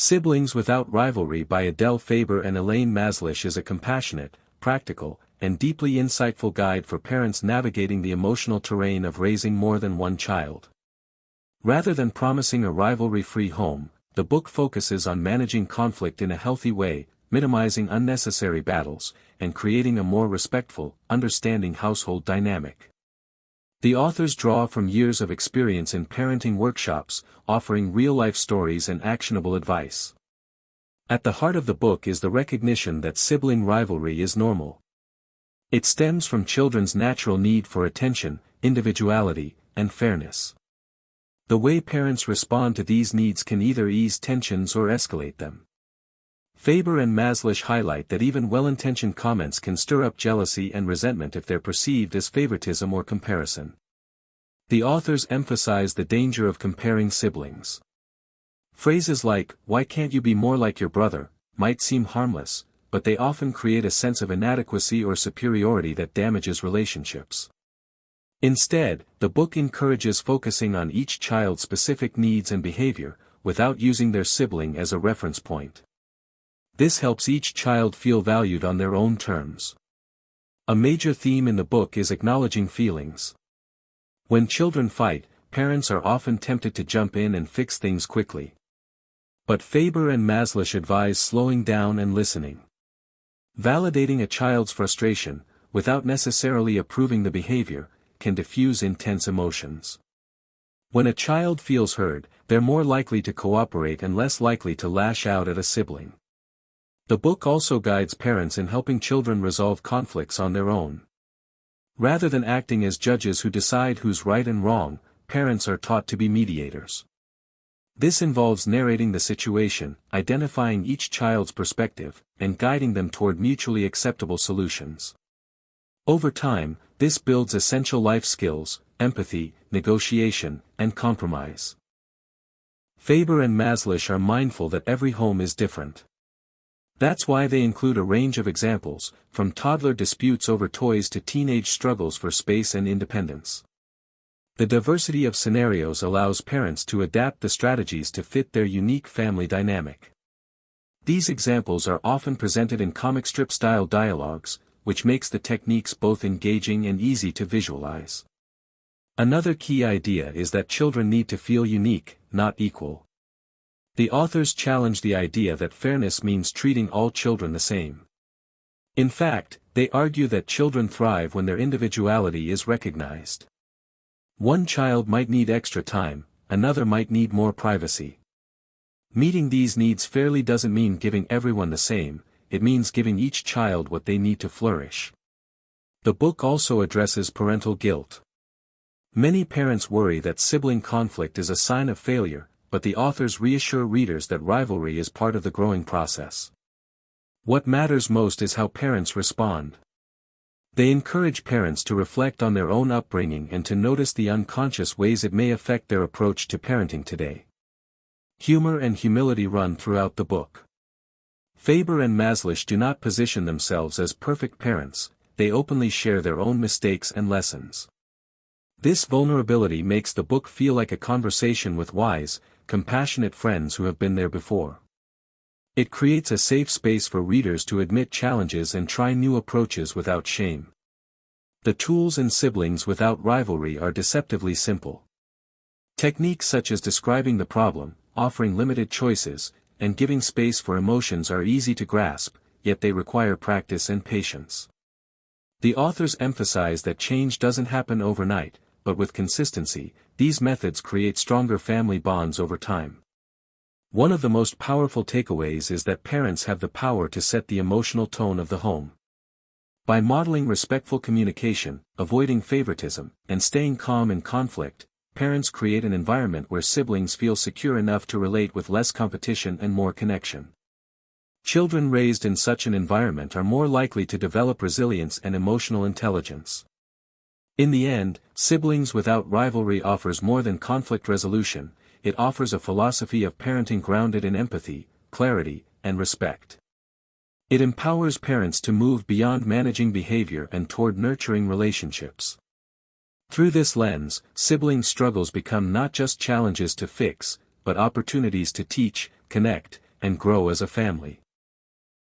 Siblings Without Rivalry by Adele Faber and Elaine Mazlish is a compassionate, practical, and deeply insightful guide for parents navigating the emotional terrain of raising more than one child. Rather than promising a rivalry-free home, the book focuses on managing conflict in a healthy way, minimizing unnecessary battles, and creating a more respectful, understanding household dynamic. The authors draw from years of experience in parenting workshops, offering real-life stories and actionable advice. At the heart of the book is the recognition that sibling rivalry is normal. It stems from children's natural need for attention, individuality, and fairness. The way parents respond to these needs can either ease tensions or escalate them. Faber and Mazlish highlight that even well-intentioned comments can stir up jealousy and resentment if they're perceived as favoritism or comparison. The authors emphasize the danger of comparing siblings. Phrases like, "Why can't you be more like your brother?" might seem harmless, but they often create a sense of inadequacy or superiority that damages relationships. Instead, the book encourages focusing on each child's specific needs and behavior, without using their sibling as a reference point. This helps each child feel valued on their own terms. A major theme in the book is acknowledging feelings. When children fight, parents are often tempted to jump in and fix things quickly. But Faber and Mazlish advise slowing down and listening. Validating a child's frustration, without necessarily approving the behavior, can diffuse intense emotions. When a child feels heard, they're more likely to cooperate and less likely to lash out at a sibling. The book also guides parents in helping children resolve conflicts on their own. Rather than acting as judges who decide who's right and wrong, parents are taught to be mediators. This involves narrating the situation, identifying each child's perspective, and guiding them toward mutually acceptable solutions. Over time, this builds essential life skills, empathy, negotiation, and compromise. Faber and Mazlish are mindful that every home is different. That's why they include a range of examples, from toddler disputes over toys to teenage struggles for space and independence. The diversity of scenarios allows parents to adapt the strategies to fit their unique family dynamic. These examples are often presented in comic strip-style dialogues, which makes the techniques both engaging and easy to visualize. Another key idea is that children need to feel unique, not equal. The authors challenge the idea that fairness means treating all children the same. In fact, they argue that children thrive when their individuality is recognized. One child might need extra time, another might need more privacy. Meeting these needs fairly doesn't mean giving everyone the same, it means giving each child what they need to flourish. The book also addresses parental guilt. Many parents worry that sibling conflict is a sign of failure, but the authors reassure readers that rivalry is part of the growing process. What matters most is how parents respond. They encourage parents to reflect on their own upbringing and to notice the unconscious ways it may affect their approach to parenting today. Humor and humility run throughout the book. Faber and Mazlish do not position themselves as perfect parents, they openly share their own mistakes and lessons. This vulnerability makes the book feel like a conversation with wise, compassionate friends who have been there before. It creates a safe space for readers to admit challenges and try new approaches without shame. The tools in Siblings Without Rivalry are deceptively simple. Techniques such as describing the problem, offering limited choices, and giving space for emotions are easy to grasp, yet they require practice and patience. The authors emphasize that change doesn't happen overnight, but with consistency, these methods create stronger family bonds over time. One of the most powerful takeaways is that parents have the power to set the emotional tone of the home. By modeling respectful communication, avoiding favoritism, and staying calm in conflict, parents create an environment where siblings feel secure enough to relate with less competition and more connection. Children raised in such an environment are more likely to develop resilience and emotional intelligence. In the end, Siblings Without Rivalry offers more than conflict resolution, it offers a philosophy of parenting grounded in empathy, clarity, and respect. It empowers parents to move beyond managing behavior and toward nurturing relationships. Through this lens, sibling struggles become not just challenges to fix, but opportunities to teach, connect, and grow as a family.